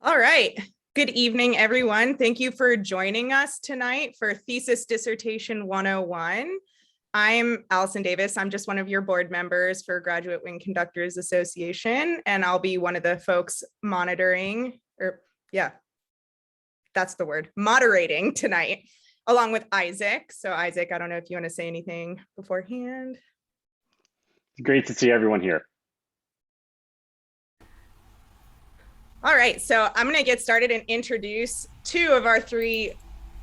All right. Good evening, everyone. Thank you for joining us tonight for Thesis Dissertation 101. I'm Allison Davis. I'm just one of your board members for Graduate Wing Conductors Association, and I'll be one of the folks moderating tonight, along with Isaac. So Isaac, I don't know if you want to say anything beforehand. Great to see everyone here. All right, so I'm going to get started and introduce two of our three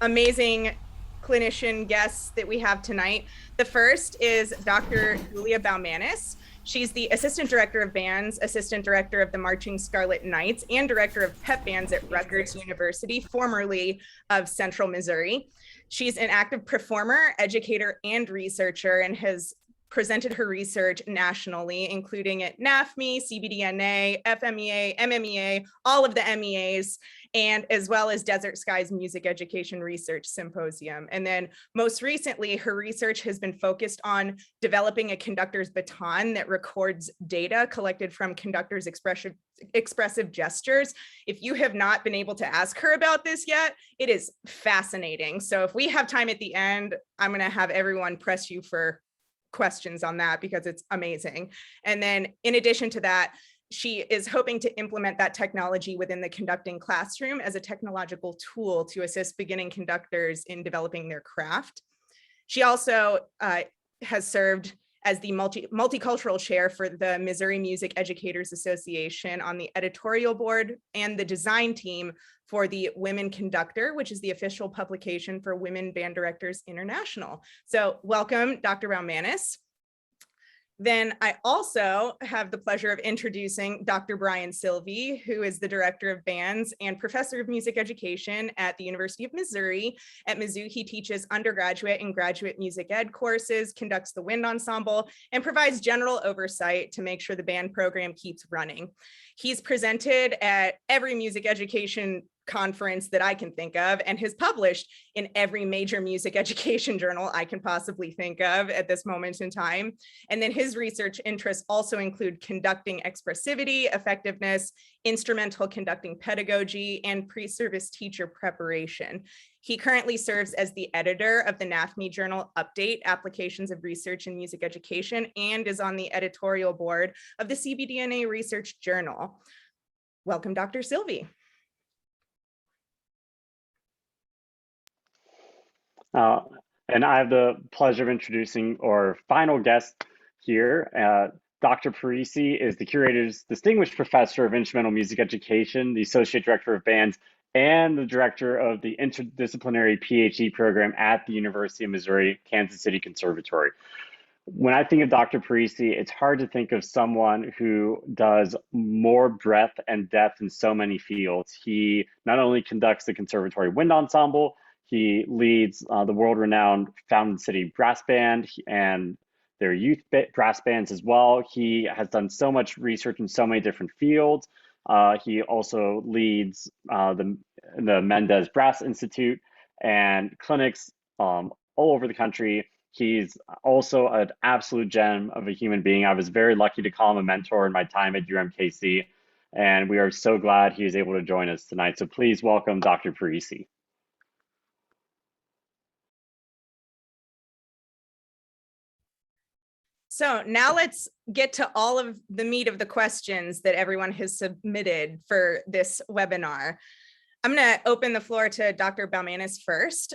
amazing clinician guests that we have tonight. The first is Dr. Julia Baumanis. She's the Assistant Director of Bands, Assistant Director of the Marching Scarlet Knights, and Director of Pep Bands at Rutgers University, formerly of Central Missouri. She's an active performer, educator, and researcher, and has presented her research nationally, including at NAFME, CBDNA, FMEA, MMEA, all of the MEAs, and as well as Desert Skies Music Education Research Symposium. And then most recently, her research has been focused on developing a conductor's baton that records data collected from conductors' expressive gestures. If you have not been able to ask her about this yet, it is fascinating. So if we have time at the end, I'm going to have everyone press you for questions on that because it's amazing. And then in addition to that, she is hoping to implement that technology within the conducting classroom as a technological tool to assist beginning conductors in developing their craft. She also has served as the multicultural chair for the Missouri Music Educators Association on the editorial board and the design team for the Women Conductor, which is the official publication for Women Band Directors International. So welcome, Dr. Baumanis. Then I also have the pleasure of introducing Dr. Brian Silvey, who is the Director of Bands and Professor of Music Education at the University of Missouri. At Mizzou, he teaches undergraduate and graduate music ed courses, conducts the wind ensemble, and provides general oversight to make sure the band program keeps running. He's presented at every music education conference that I can think of and has published in every major music education journal I can possibly think of at this moment in time. And then his research interests also include conducting expressivity, effectiveness, instrumental conducting pedagogy, and pre-service teacher preparation. He currently serves as the editor of the NAFME journal Update, Applications of Research in Music Education, and is on the editorial board of the CBDNA Research Journal. Welcome, Dr. Silvi. And I have the pleasure of introducing our final guest here. Dr. Parisi is the Curator's Distinguished Professor of Instrumental Music Education, the Associate Director of Bands, and the Director of the Interdisciplinary PhD program at the University of Missouri, Kansas City Conservatory. When I think of Dr. Parisi, it's hard to think of someone who does more breadth and depth in so many fields. He not only conducts the Conservatory Wind Ensemble, he leads the world-renowned Fountain City Brass Band and their youth brass bands as well. He has done so much research in so many different fields. He also leads the Mendez Brass Institute and clinics all over the country. He's also an absolute gem of a human being. I was very lucky to call him a mentor in my time at UMKC, and we are so glad he is able to join us tonight. So please welcome Dr. Parisi. So now let's get to all of the meat of the questions that everyone has submitted for this webinar. I'm going to open the floor to Dr. Baumanis first.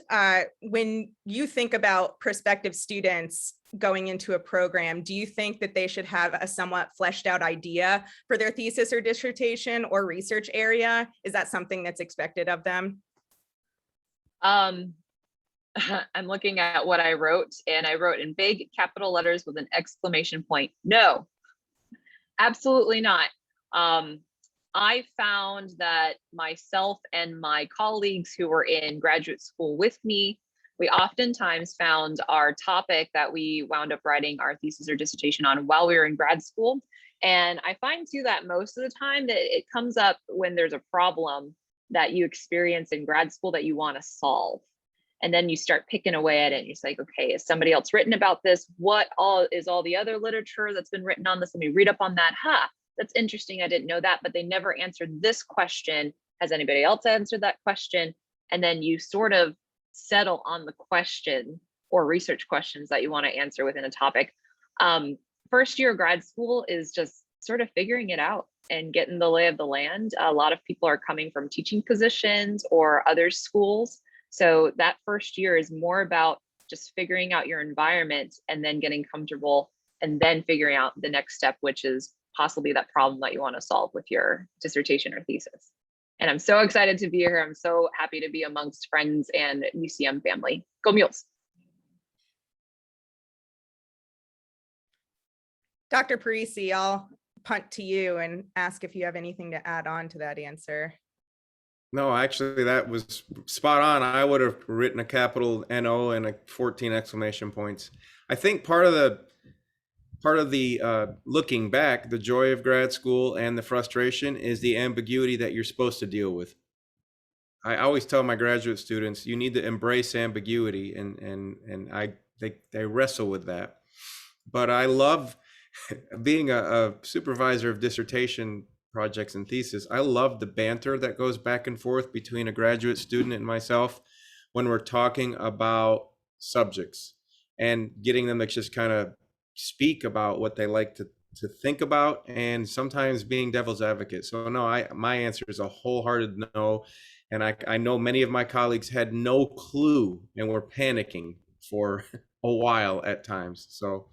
When you think about prospective students going into a program, do you think that they should have a somewhat fleshed out idea for their thesis or dissertation or research area? Is that something that's expected of them? I'm looking at what I wrote, and I wrote in big capital letters with an exclamation point. No, absolutely not. I found that myself and my colleagues who were in graduate school with me, we oftentimes found our topic that we wound up writing our thesis or dissertation on while we were in grad school. And I find too that most of the time that it comes up when there's a problem that you experience in grad school that you want to solve. And then you start picking away at it. And you're like, okay, has somebody else written about this? What all is all the other literature that's been written on this? Let me read up on that. That's interesting. I didn't know that, but they never answered this question. Has anybody else answered that question? And then you sort of settle on the question or research questions that you want to answer within a topic. First year grad school is just sort of figuring it out and getting the lay of the land. A lot of people are coming from teaching positions or other schools. So that first year is more about just figuring out your environment and then getting comfortable and then figuring out the next step, which is possibly that problem that you want to solve with your dissertation or thesis. And I'm so excited to be here. I'm so happy to be amongst friends and UCM family. Go Mules. Dr. Parisi, I'll punt to you and ask if you have anything to add on to that answer. No, actually, that was spot on. I would have written a capital NO and a 14 exclamation points. I think part of the looking back, the joy of grad school and the frustration is the ambiguity that you're supposed to deal with. I always tell my graduate students, you need to embrace ambiguity, and they wrestle with that. But I love being a supervisor of dissertation projects and thesis. I love the banter that goes back and forth between a graduate student and myself when we're talking about subjects and getting them to just kind of speak about what they like to think about, and sometimes being devil's advocate. So no, my answer is a wholehearted no. And I know many of my colleagues had no clue and were panicking for a while at times. So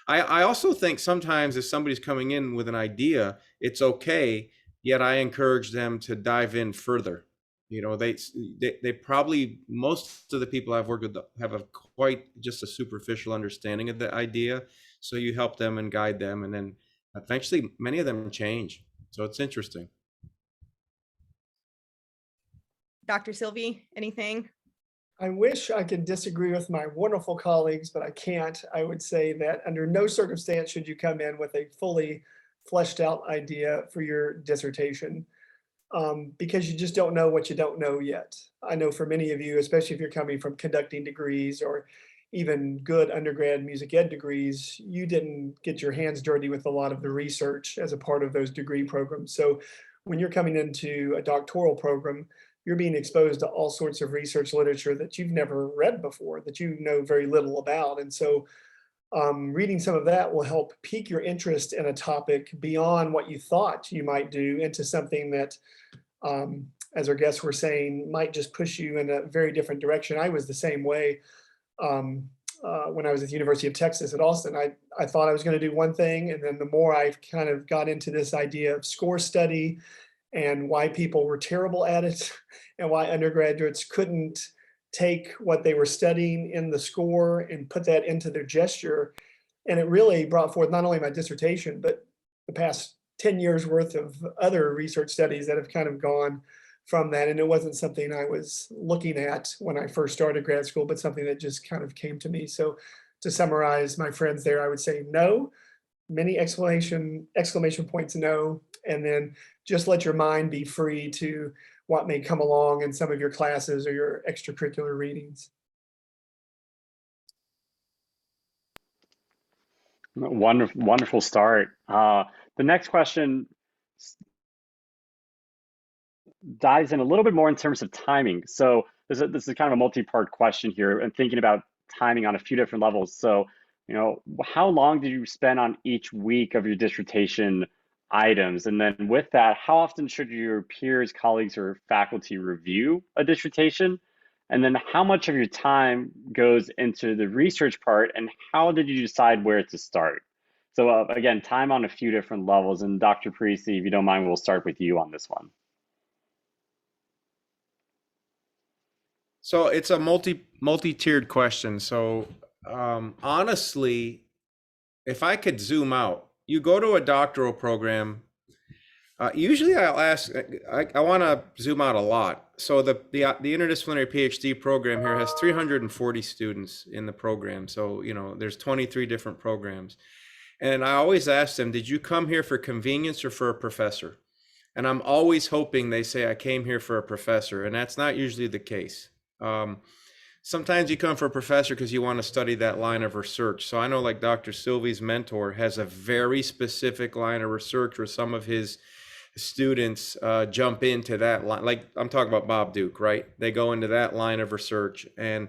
I also think sometimes if somebody's coming in with an idea, it's okay, yet I encourage them to dive in further. You know, they probably, most of the people I've worked with have quite just a superficial understanding of the idea. So you help them and guide them, and then eventually many of them change. So it's interesting. Dr. Silvi, anything? I wish I could disagree with my wonderful colleagues, but I can't. I would say that under no circumstance should you come in with a fully fleshed out idea for your dissertation, because you just don't know what you don't know yet. I know for many of you, especially if you're coming from conducting degrees or even good undergrad music ed degrees, you didn't get your hands dirty with a lot of the research as a part of those degree programs. So when you're coming into a doctoral program, you're being exposed to all sorts of research literature that you've never read before, that you know very little about. And so reading some of that will help pique your interest in a topic beyond what you thought you might do into something that, as our guests were saying, might just push you in a very different direction. I was the same way when I was at the University of Texas at Austin. I thought I was going to do one thing, and then the more I kind of got into this idea of score study and why people were terrible at it and why undergraduates couldn't take what they were studying in the score and put that into their gesture. And it really brought forth not only my dissertation, but the past 10 years worth of other research studies that have kind of gone from that. And it wasn't something I was looking at when I first started grad school, but something that just kind of came to me. So to summarize my friends there, I would say no, many exclamation points no, and then just let your mind be free to what may come along in some of your classes or your extracurricular readings. Wonderful start. The next question dives in a little bit more in terms of timing. So this is kind of a multi-part question here, and thinking about timing on a few different levels. So, you know, how long did you spend on each week of your dissertation items? And then with that, how often should your peers, colleagues, or faculty review a dissertation? And then how much of your time goes into the research part, and how did you decide where to start? So again, time on a few different levels. And Dr. Parisi, if you don't mind, we'll start with you on this one. So it's a multi-tiered question. So honestly, if I could zoom out, you go to a doctoral program, usually I'll ask, I want to zoom out a lot. So the interdisciplinary PhD program here has 340 students in the program. So, you know, there's 23 different programs. And I always ask them, did you come here for convenience or for a professor? And I'm always hoping they say, I came here for a professor. And that's not usually the case. Sometimes you come for a professor because you want to study that line of research. So I know like Dr. Silvi's mentor has a very specific line of research where some of his students jump into that line. Like I'm talking about Bob Duke, right? They go into that line of research, and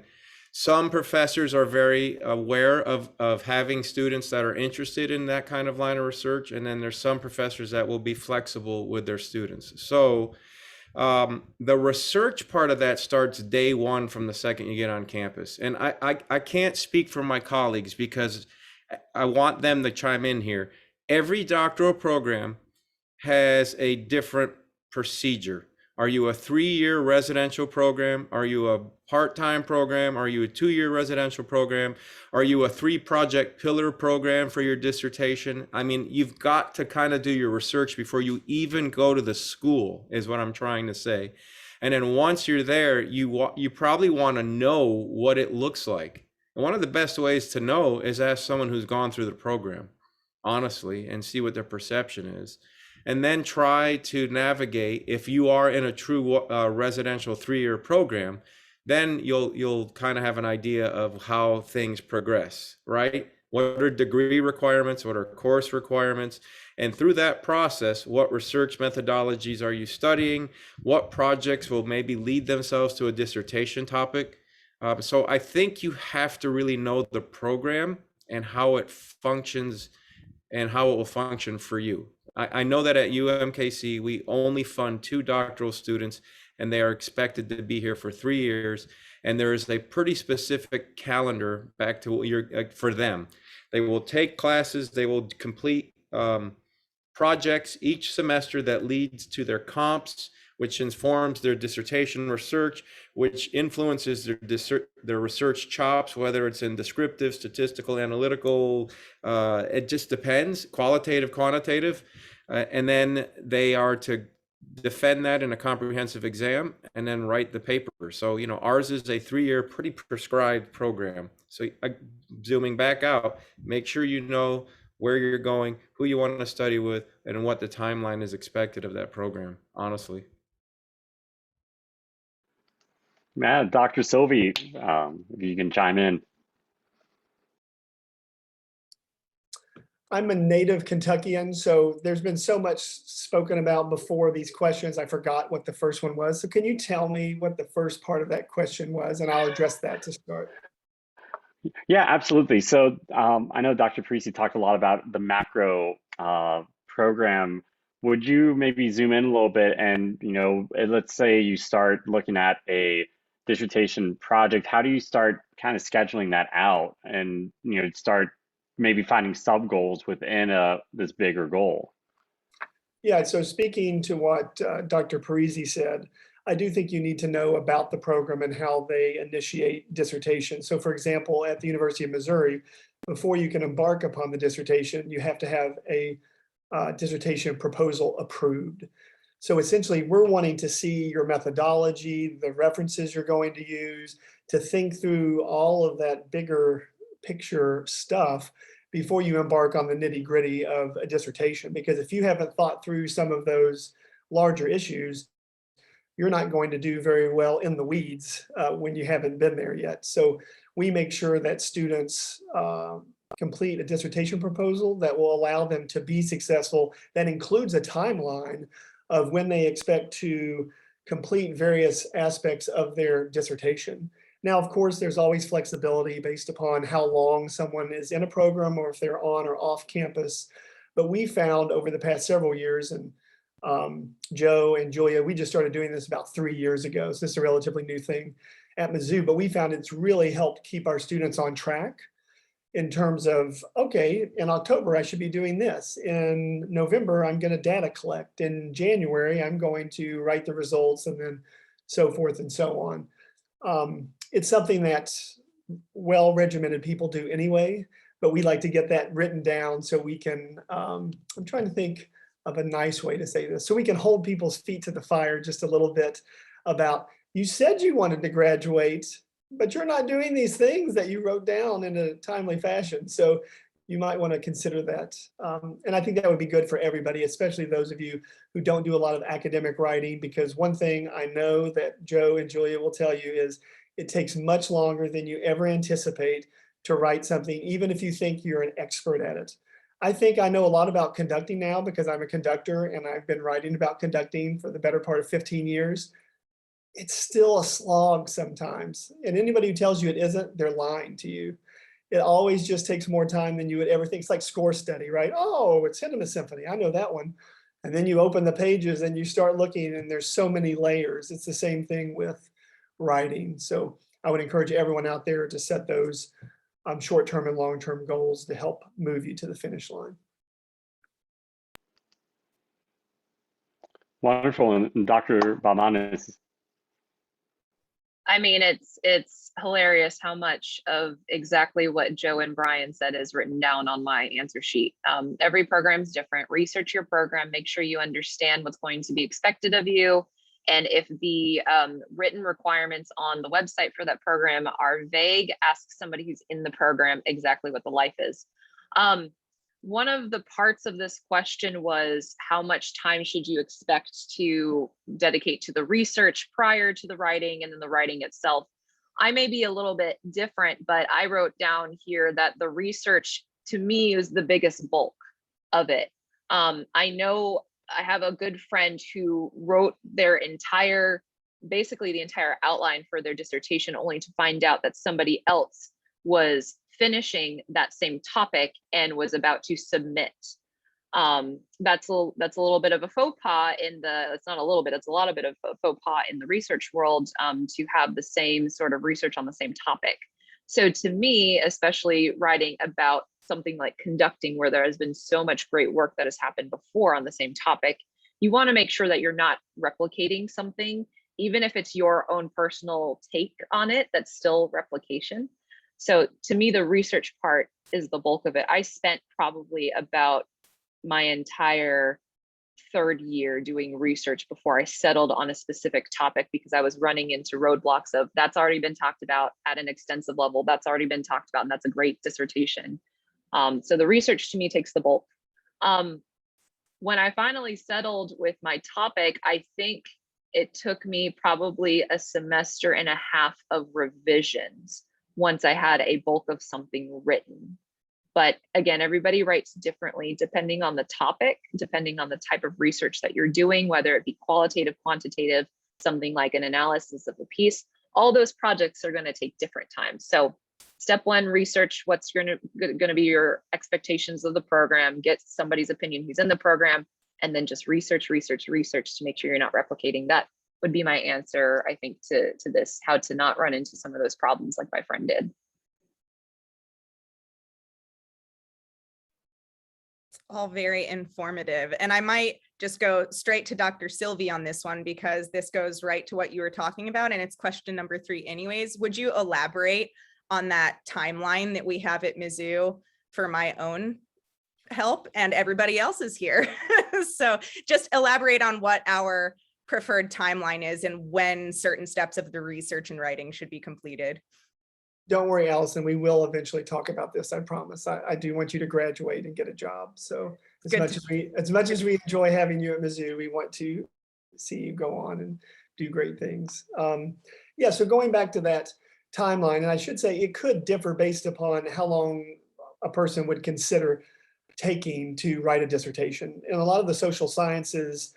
some professors are very aware of having students that are interested in that kind of line of research. And then there's some professors that will be flexible with their students. So the research part of that starts day one from the second you get on campus. And I can't speak for my colleagues because I want them to chime in here. Every doctoral program has a different procedure. Are you a 3-year residential program? Are you a part-time program? Are you a 2-year residential program? Are you a 3-project pillar program for your dissertation? I mean, you've got to kind of do your research before you even go to the school, is what I'm trying to say. And then once you're there, you probably want to know what it looks like. And one of the best ways to know is ask someone who's gone through the program, honestly, and see what their perception is. And then try to navigate. If you are in a true residential 3-year program, then you'll kind of have an idea of how things progress, right? What are degree requirements? What are course requirements? And through that process, what research methodologies are you studying? What projects will maybe lead themselves to a dissertation topic? So I think you have to really know the program and how it functions and how it will function for you. I know that at UMKC, we only fund 2 doctoral students, and they are expected to be here for 3 years. And there is a pretty specific calendar back to what for them. They will take classes, they will complete projects each semester that leads to their comps, which informs their dissertation research, which influences their research chops, whether it's in descriptive, statistical, analytical, it just depends, qualitative, quantitative. And then they are to defend that in a comprehensive exam and then write the paper. So, ours is a 3-year pretty prescribed program. So zooming back out, make sure you know where you're going, who you want to study with, and what the timeline is expected of that program, honestly. Man, Dr. Silvi, if you can chime in. I'm a native Kentuckian, so there's been so much spoken about before these questions. I forgot what the first one was. So can you tell me what the first part of that question was, and I'll address that to start. Yeah, absolutely. So I know Dr. Parisi talked a lot about the macro program. Would you maybe zoom in a little bit and, let's say you start looking at a dissertation project, how do you start kind of scheduling that out and, start maybe finding sub goals within this bigger goal? Yeah, so speaking to what Dr. Parisi said, I do think you need to know about the program and how they initiate dissertation. So for example, at the University of Missouri, before you can embark upon the dissertation, you have to have a dissertation proposal approved. So essentially, we're wanting to see your methodology, the references you're going to use, to think through all of that bigger picture stuff before you embark on the nitty-gritty of a dissertation. Because if you haven't thought through some of those larger issues, you're not going to do very well in the weeds when you haven't been there yet. So we make sure that students complete a dissertation proposal that will allow them to be successful. That includes a timeline of when they expect to complete various aspects of their dissertation. Now, of course, there's always flexibility based upon how long someone is in a program or if they're on or off campus. But we found over the past several years, and Joe and Julia, we just started doing this about 3 years ago. So this is a relatively new thing at Mizzou, but we found it's really helped keep our students on track in terms of, okay, in October, I should be doing this. In November, I'm going to data collect. In January, I'm going to write the results, and then so forth and so on. It's something that well-regimented people do anyway, but we like to get that written down so we can, I'm trying to think of a nice way to say this, so we can hold people's feet to the fire just a little bit about, you said you wanted to graduate, but you're not doing these things that you wrote down in a timely fashion. So you might want to consider that. And I think that would be good for everybody, especially those of you who don't do a lot of academic writing, because one thing I know that Joe and Julia will tell you is it takes much longer than you ever anticipate to write something, even if you think you're an expert at it. I think I know a lot about conducting now because I'm a conductor and I've been writing about conducting for the better part of 15 years. It's still a slog sometimes. And anybody who tells you it isn't, they're lying to you. It always just takes more time than you would ever think. It's like score study, right? Oh, it's Cinema Symphony. I know that one. And then you open the pages and you start looking and there's so many layers. It's the same thing with writing. So I would encourage everyone out there to set those short-term and long-term goals to help move you to the finish line. Wonderful. And Dr. Baumanis. I mean, it's hilarious how much of exactly what Joe and Brian said is written down on my answer sheet. Every program's different. Research your program, make sure you understand what's going to be expected of you. And if the written requirements on the website for that program are vague, ask somebody who's in the program exactly what the life is. One of the parts of this question was how much time should you expect to dedicate to the research prior to the writing and then the writing itself. I may be a little bit different, but I wrote down here that the research to me is the biggest bulk of it. I know I have a good friend who wrote their basically the entire outline for their dissertation, only to find out that somebody else was finishing that same topic and was about to submit. That's a little bit of a faux pas it's not a little bit, it's a lot of bit of a faux pas in the research world to have the same sort of research on the same topic. So to me, especially writing about something like conducting, where there has been so much great work that has happened before on the same topic, you want to make sure that you're not replicating something, even if it's your own personal take on it, that's still replication. So to me, the research part is the bulk of it. I spent probably about my entire third year doing research before I settled on a specific topic, because I was running into roadblocks of that's already been talked about at an extensive level, that's already been talked about, and that's a great dissertation. So the research to me takes the bulk. When I finally settled with my topic, I think it took me probably a semester and a half of revisions once I had a bulk of something written. But again, everybody writes differently depending on the topic, depending on the type of research that you're doing, whether it be qualitative, quantitative, something like an analysis of a piece. All those projects are going to take different times. So step one, research what's going to be your expectations of the program, get somebody's opinion who's in the program, and then just research to make sure you're not replicating. That would be my answer, I think, to this, how to not run into some of those problems like my friend did. It's all very informative. And I might just go straight to Dr. Silvi on this one, because this goes right to what you were talking about. And it's question number 3 anyways. Would you elaborate on that timeline that we have at Mizzou for my own help and everybody else is here? So just elaborate on what our preferred timeline is and when certain steps of the research and writing should be completed. Don't worry, Allison, we will eventually talk about this, I promise. I do want you to graduate and get a job. So as much as we enjoy having you at Mizzou, we want to see you go on and do great things. Yeah, so going back to that timeline, and I should say it could differ based upon how long a person would consider taking to write a dissertation. In a lot of the social sciences,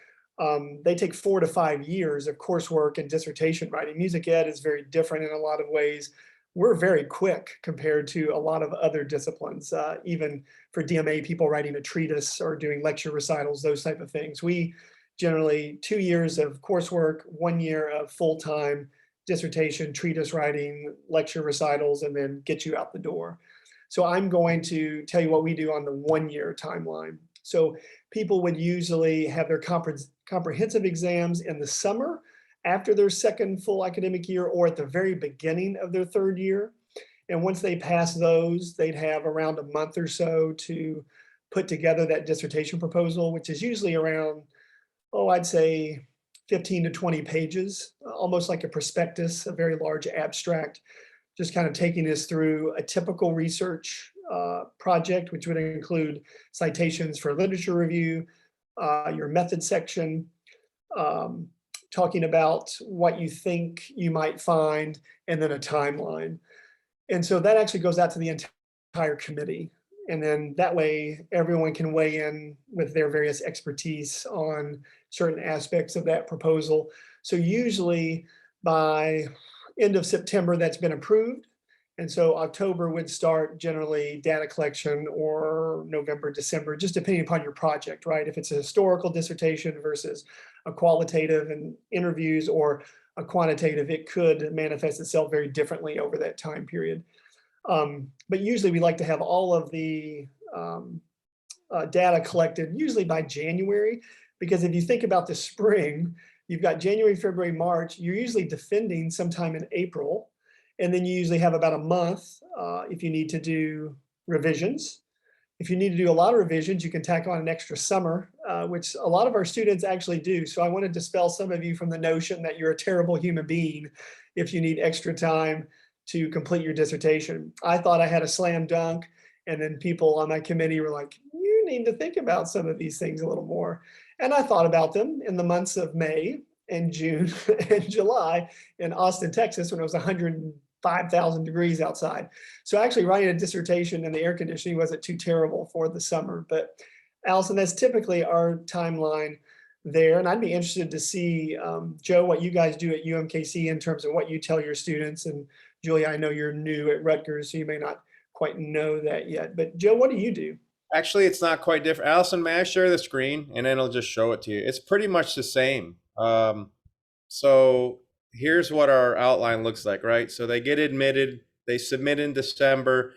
they take 4 to 5 years of coursework and dissertation writing. Music ed is very different in a lot of ways. We're very quick compared to a lot of other disciplines. Even for DMA, people writing a treatise or doing lecture recitals, those type of things. We generally 2 years of coursework, 1 year of full-time dissertation, treatise writing, lecture recitals, and then get you out the door. So I'm going to tell you what we do on the 1 year timeline. So people would usually have their comprehensive exams in the summer after their second full academic year, or at the very beginning of their third year. And once they pass those, they'd have around a month or so to put together that dissertation proposal, which is usually around, I'd say 15 to 20 pages, almost like a prospectus, a very large abstract, just kind of taking us through a typical research project, which would include citations for literature review, your method section, talking about what you think you might find, and then a timeline. And so that actually goes out to the entire committee. And then that way everyone can weigh in with their various expertise on certain aspects of that proposal. So usually by end of September, that's been approved. And so October would start generally data collection, or November, December, just depending upon your project, right? If it's a historical dissertation versus a qualitative and interviews, or a quantitative, it could manifest itself very differently over that time period. But usually we like to have all of the data collected usually by January, because if you think about the spring, you've got January, February, March, you're usually defending sometime in April. And then you usually have about a month if you need to do revisions. If you need to do a lot of revisions, you can tack on an extra summer, which a lot of our students actually do. So I want to dispel some of you from the notion that you're a terrible human being if you need extra time to complete your dissertation. I thought I had a slam dunk, and then people on my committee were like, you need to think about some of these things a little more. And I thought about them in the months of May and June and July in Austin, Texas, when it was 105,000 degrees outside. So actually writing a dissertation in the air conditioning wasn't too terrible for the summer. But Allison, that's typically our timeline there. And I'd be interested to see, Joe, what you guys do at UMKC in terms of what you tell your students. And Julia, I know you're new at Rutgers, so you may not quite know that yet. But Joe, what do you do? Actually, it's not quite different. Allison, may I share the screen and then I'll just show it to you. It's pretty much the same. So here's what our outline looks like, right? So they get admitted, they submit in December.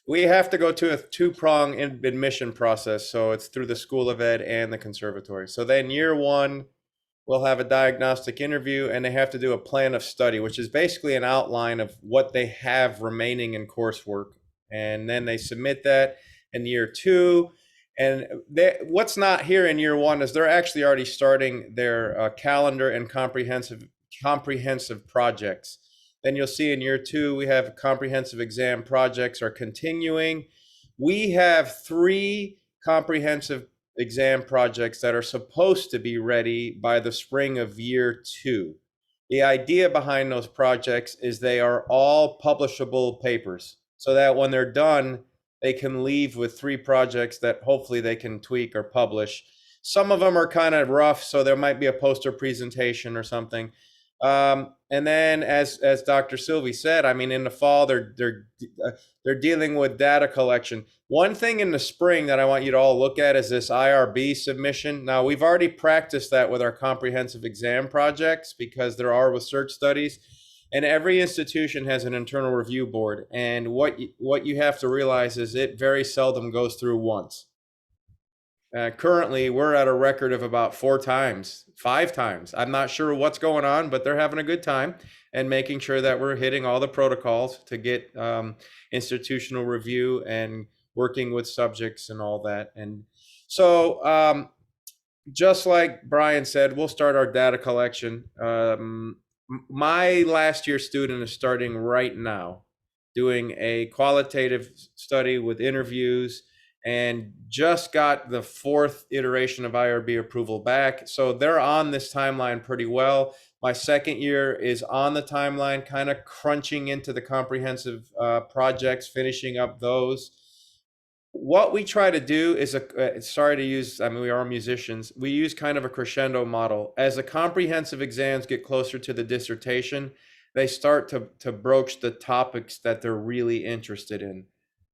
We have to go to a two-prong admission process. So it's through the School of Ed and the conservatory. So then year one, we'll have a diagnostic interview, and they have to do a plan of study, which is basically an outline of what they have remaining in coursework. And then they submit that in year two. And what's not here in year one is they're actually already starting their calendar and comprehensive projects. Then you'll see in year two, we have comprehensive exam projects are continuing. We have 3 comprehensive exam projects that are supposed to be ready by the spring of year 2. The idea behind those projects is they are all publishable papers, so that when they're done, they can leave with 3 projects that hopefully they can tweak or publish. Some of them are kind of rough, so there might be a poster presentation or something. And then, as Dr. Silvi said, I mean, in the fall, they're dealing with data collection. One thing in the spring that I want you to all look at is this IRB submission. Now, we've already practiced that with our comprehensive exam projects because there are research studies, and every institution has an internal review board. And what you have to realize is it very seldom goes through once. Currently, we're at a record of about 4 times, 5 times. I'm not sure what's going on, but they're having a good time and making sure that we're hitting all the protocols to get institutional review and working with subjects and all that. And so just like Brian said, we'll start our data collection. My last year student is starting right now doing a qualitative study with interviews, and just got the 4th iteration of IRB approval back. So they're on this timeline pretty well. My second year is on the timeline, kind of crunching into the comprehensive projects, finishing up those. What we try to do is, sorry to use, I mean, we are musicians. We use kind of a crescendo model. As the comprehensive exams get closer to the dissertation, they start to broach the topics that they're really interested in.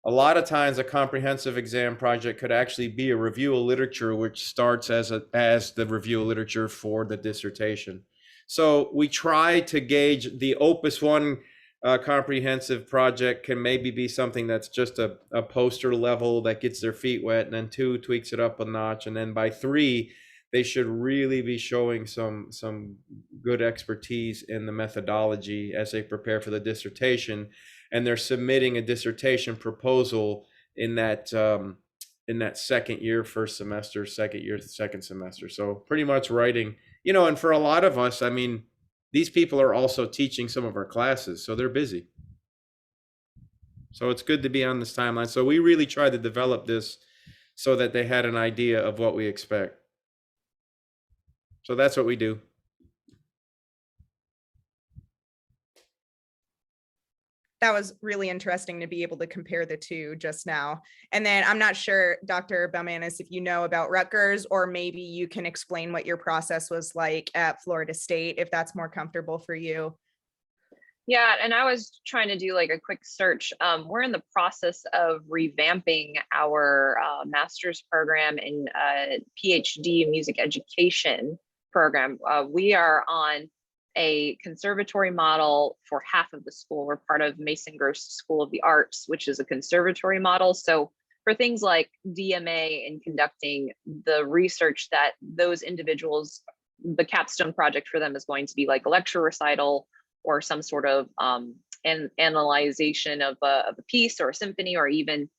A lot of times a comprehensive exam project could actually be a review of literature, which starts as the review of literature for the dissertation. So we try to gauge the Opus 1 comprehensive project can maybe be something that's just a poster level that gets their feet wet, and then 2 tweaks it up a notch. And then by 3, they should really be showing some good expertise in the methodology as they prepare for the dissertation. And they're submitting a dissertation proposal in that second year, first semester, second year, second semester. So pretty much writing, and for a lot of us, I mean, these people are also teaching some of our classes, so they're busy. So it's good to be on this timeline. So we really tried to develop this so that they had an idea of what we expect. So that's what we do. That was really interesting to be able to compare the two just now. And then I'm not sure, Dr. Baumanis, if you know about Rutgers, or maybe you can explain what your process was like at Florida State, if that's more comfortable for you. Yeah, and I was trying to do like a quick search. We're in the process of revamping our master's program in PhD music education program. We are on a conservatory model for half of the school. We're part of Mason Gross School of the Arts, which is a conservatory model. So for things like DMA and conducting the research that those individuals, the capstone project for them is going to be like a lecture recital or some sort of analyzation of a piece or a symphony, or even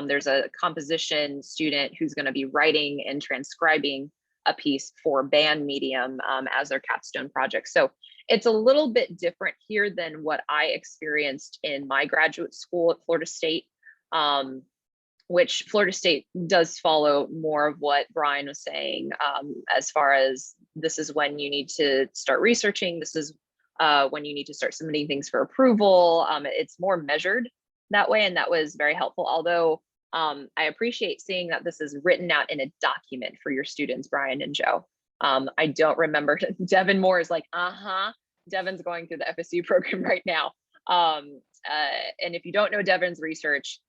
there's a composition student who's going to be writing and transcribing a piece for band medium as their capstone project. So it's a little bit different here than what I experienced in my graduate school at Florida State, which Florida State does follow more of what Brian was saying, as far as this is when you need to start researching, this is when you need to start submitting things for approval. It's more measured that way, and that was very helpful. Although I appreciate seeing that this is written out in a document for your students, Brian and Joe. I don't remember. Devin Moore is like, Devin's going through the FSU program right now. And if you don't know Devin's research,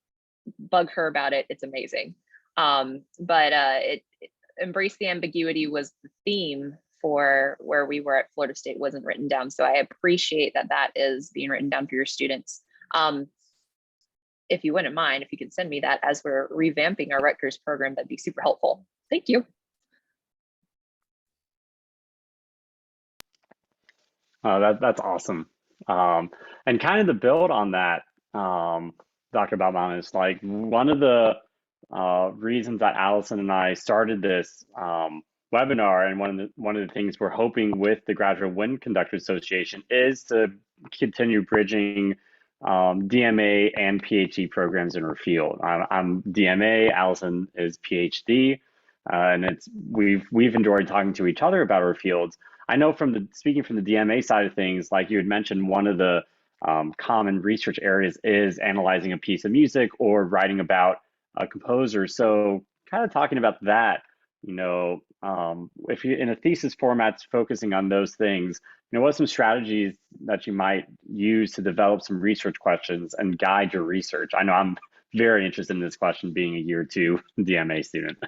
bug her about it. It's amazing. It Embrace the Ambiguity was the theme for where we were at Florida State. Wasn't written down. So I appreciate that that is being written down for your students. If you wouldn't mind, if you could send me that as we're revamping our Rutgers program, that'd be super helpful. Thank you. That's awesome. And kind of to build on that, Dr. Baumanis, like one of the reasons that Allison and I started this webinar, and one of the things we're hoping with the Graduate Wind Conductors Association is to continue bridging DMA and PhD programs in her field. I'm DMA, Allison is PhD, and we've enjoyed talking to each other about our fields. I know speaking from the DMA side of things, like you had mentioned, one of the common research areas is analyzing a piece of music or writing about a composer. So kind of talking about that, if you in a thesis format focusing on those things, what are some strategies that you might use to develop some research questions and guide your research? I know I'm very interested in this question, being a year 2 DMA student.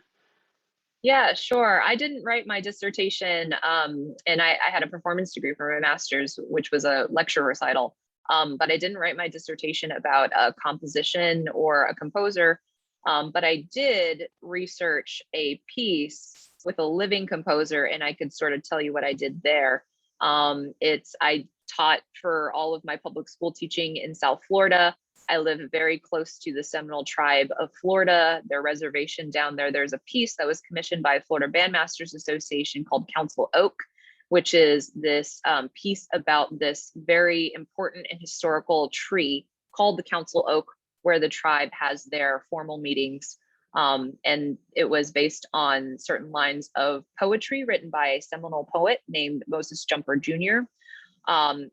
Yeah, sure. I didn't write my dissertation, and I had a performance degree for my master's, which was a lecture recital. But I didn't write my dissertation about a composition or a composer. But I did research a piece with a living composer, and I could sort of tell you what I did there. I taught for all of my public school teaching in South Florida. I live very close to the Seminole tribe of Florida, their reservation down there. There's a piece that was commissioned by Florida Bandmasters Association called Council Oak, which is this piece about this very important and historical tree called the Council Oak, where the tribe has their formal meetings. And it was based on certain lines of poetry written by a Seminole poet named Moses Jumper Jr.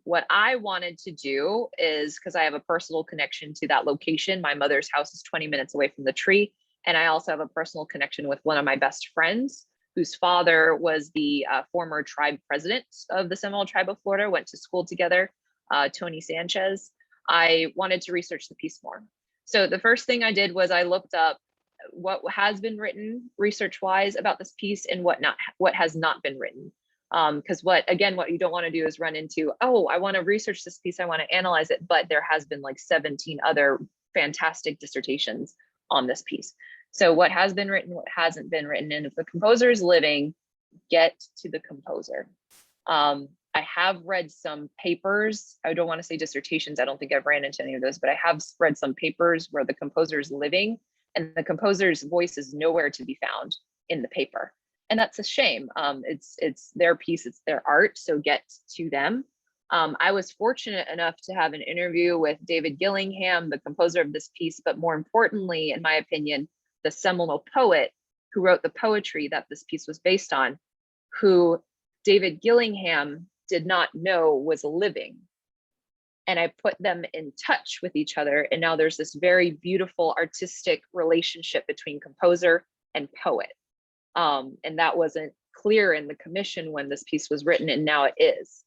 What I wanted to do is, because I have a personal connection to that location, my mother's house is 20 minutes away from the tree. And I also have a personal connection with one of my best friends, whose father was the former tribe president of the Seminole tribe of Florida, went to school together, Tony Sanchez. I wanted to research the piece more. So the first thing I did was I looked up what has been written research-wise about this piece and what has not been written. Because what you don't want to do is run into, oh, I want to research this piece, I want to analyze it, but there has been like 17 other fantastic dissertations on this piece. So what has been written, what hasn't been written, and if the composer is living, get to the composer. I have read some papers. I don't want to say dissertations. I don't think I've ran into any of those, but I have read some papers where the composer is living and the composer's voice is nowhere to be found in the paper. And that's a shame. It's their piece, it's their art, so get to them. I was fortunate enough to have an interview with David Gillingham, the composer of this piece, but more importantly, in my opinion, the Seminole poet who wrote the poetry that this piece was based on, who David Gillingham did not know was living. and I put them in touch with each other. And now there's this very beautiful artistic relationship between composer and poet. And that wasn't clear in the commission when this piece was written, and now it is.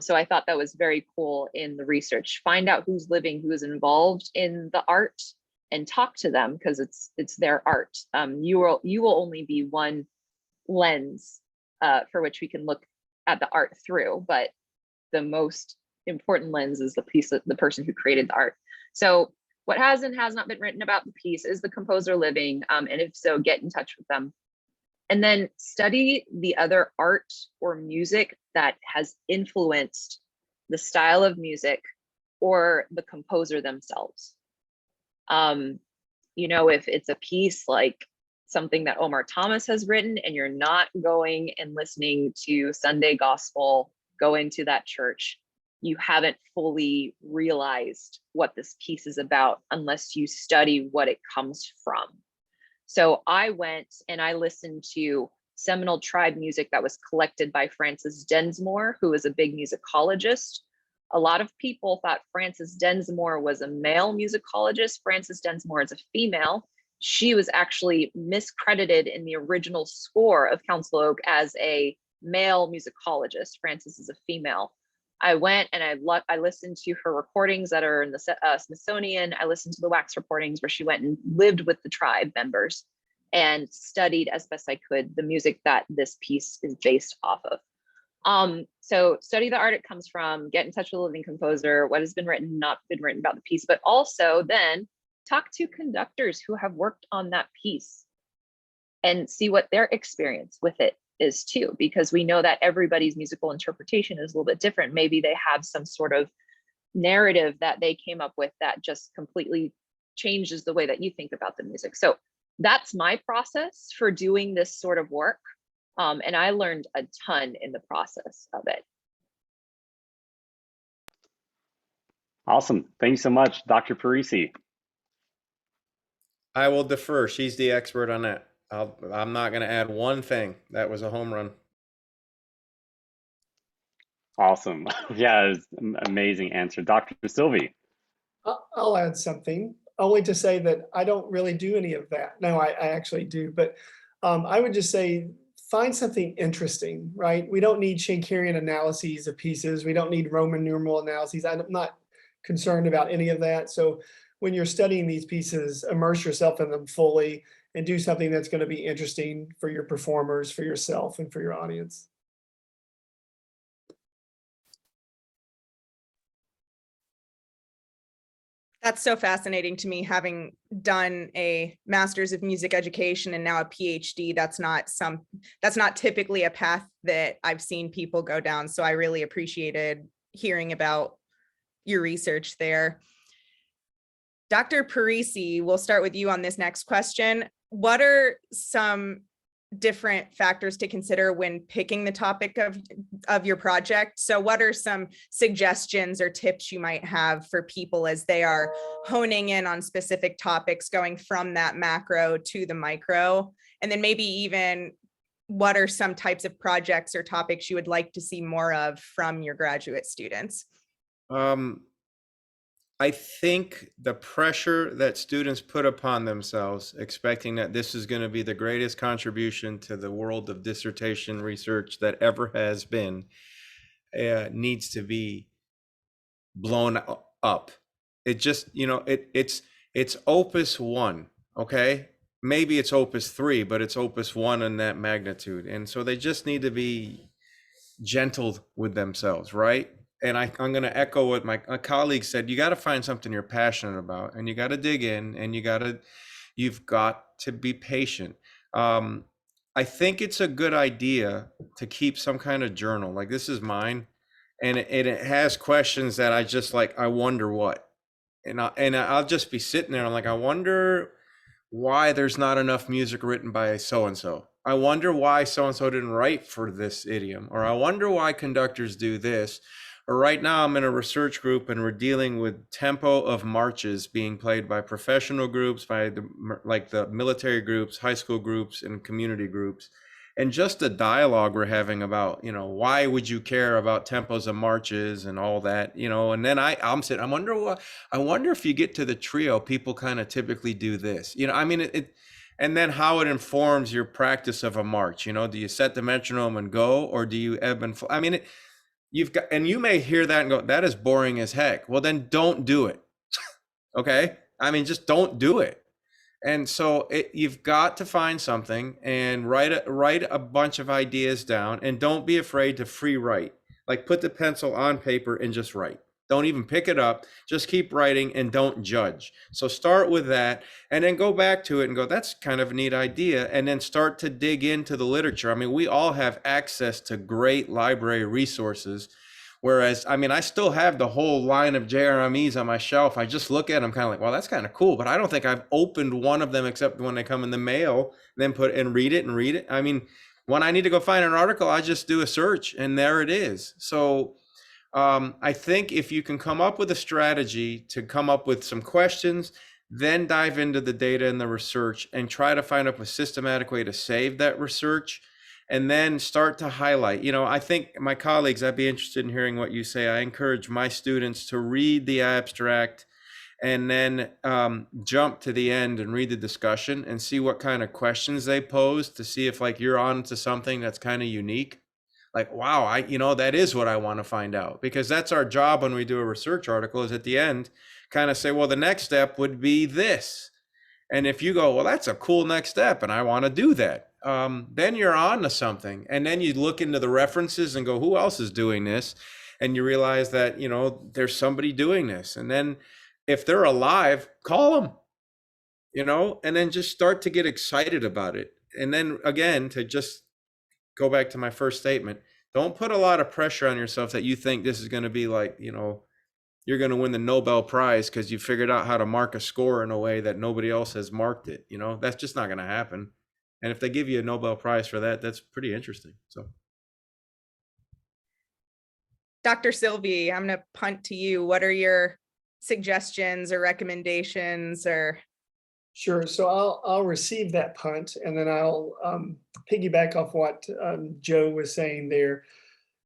So I thought that was very cool in the research. Find out who's living, who is involved in the art, and talk to them, because it's their art. You will only be one lens for which we can look at the art through, but the most important lens is the person who created the art. So what has and has not been written about the piece, is the composer living? And if so, get in touch with them. And then study the other art or music that has influenced the style of music or the composer themselves. You know, if it's a piece like something that Omar Thomas has written, and you're not going and listening to Sunday gospel, going to that church, you haven't fully realized what this piece is about unless you study what it comes from. So I went and I listened to Seminole tribe music that was collected by Frances Densmore, who is a big musicologist. A lot of people thought Frances Densmore was a male musicologist. Frances Densmore is a female. She was actually miscredited in the original score of Council Oak as a male musicologist. Frances is a female. I went and I listened to her recordings that are in the Smithsonian. I listened to the wax recordings where she went and lived with the tribe members and studied as best I could the music that this piece is based off of. So study the art it comes from, get in touch with a living composer, what has been written, not been written about the piece, but also then talk to conductors who have worked on that piece and see what their experience with it is too, because we know that everybody's musical interpretation is a little bit different. Maybe they have some sort of narrative that they came up with that just completely changes the way that you think about the music. So that's my process for doing this sort of work. And I learned a ton in the process of it. Awesome. Thank you so much, Dr. Parisi. I will defer. She's the expert on that. I'm not going to add one thing. That was a home run. Awesome. Yeah, it was an amazing answer. Dr. Silvi. I'll add something, only to say that I don't really do any of that. No, I actually do, but I would just say, find something interesting, right? We don't need Schenkerian analyses of pieces. We don't need Roman numeral analyses. I'm not concerned about any of that. So when you're studying these pieces, immerse yourself in them fully and do something that's going to be interesting for your performers, for yourself, and for your audience. That's so fascinating to me, having done a master's of music education and now a PhD. That's not typically a path that I've seen people go down. So I really appreciated hearing about your research there. Dr. Parisi, we'll start with you on this next question. What are some different factors to consider when picking the topic of your project? So what are some suggestions or tips you might have for people as they are honing in on specific topics, going from that macro to the micro? And then maybe even what are some types of projects or topics you would like to see more of from your graduate students? I think the pressure that students put upon themselves, expecting that this is going to be the greatest contribution to the world of dissertation research that ever has been, needs to be blown up. It just, it's opus 1, okay? Maybe it's opus 3, but it's opus 1 in that magnitude. And so they just need to be gentle with themselves, right? And I'm going to echo what my colleague said. You got to find something you're passionate about, and you got to dig in, and you've got to be patient. I think it's a good idea to keep some kind of journal. Like, this is mine, and it has questions that I just like, I wonder what, and I'll just be sitting there. I'm like, I wonder why there's not enough music written by so-and-so. I wonder why so-and-so didn't write for this idiom, or I wonder why conductors do this. Or right now I'm in a research group and we're dealing with tempo of marches being played by professional groups, by the military groups, high school groups, and community groups. And just the dialogue we're having about, why would you care about tempos of marches and all that, and then I'm sitting, I wonder if you get to the trio, people kind of typically do this, I mean, and then how it informs your practice of a march, do you set the metronome and go, or do you ebb and flow? I mean, you've got, and you may hear that and go, that is boring as heck. Well, then don't do it. Okay. I mean, just don't do it. And so you've got to find something and write a bunch of ideas down, and don't be afraid to free write. Like, put the pencil on paper and just write. Don't even pick it up. Just keep writing and don't judge. So start with that and then go back to it and go, that's kind of a neat idea. And then start to dig into the literature. I mean, we all have access to great library resources. Whereas, I mean, I still have the whole line of JRMEs on my shelf. I just look at them kind of like, well, that's kind of cool, but I don't think I've opened one of them except when they come in the mail, then read it. I mean, when I need to go find an article, I just do a search and there it is. So I think if you can come up with a strategy to come up with some questions, then dive into the data and the research and try to find up a systematic way to save that research. And then start to highlight, I think my colleagues, I'd be interested in hearing what you say. I encourage my students to read the abstract and then jump to the end and read the discussion and see what kind of questions they pose, to see if like you're on to something that's kind of unique. Like, wow, that is what I want to find out, because that's our job when we do a research article, is at the end kind of say, well, the next step would be this. And if you go, well, that's a cool next step and I want to do that, then you're on to something. And then you look into the references and go, who else is doing this? And you realize that, there's somebody doing this. And then if they're alive, call them, and then just start to get excited about it. And then again, to just go back to my first statement, don't put a lot of pressure on yourself that you think this is going to be like, you're going to win the Nobel Prize because you figured out how to mark a score in a way that nobody else has marked it. That's just not going to happen. And if they give you a Nobel Prize for that, that's pretty interesting. So, Dr. Silvi, I'm going to punt to you. What are your suggestions or recommendations or? Sure. So I'll receive that punt, and then I'll piggyback off what Joe was saying there.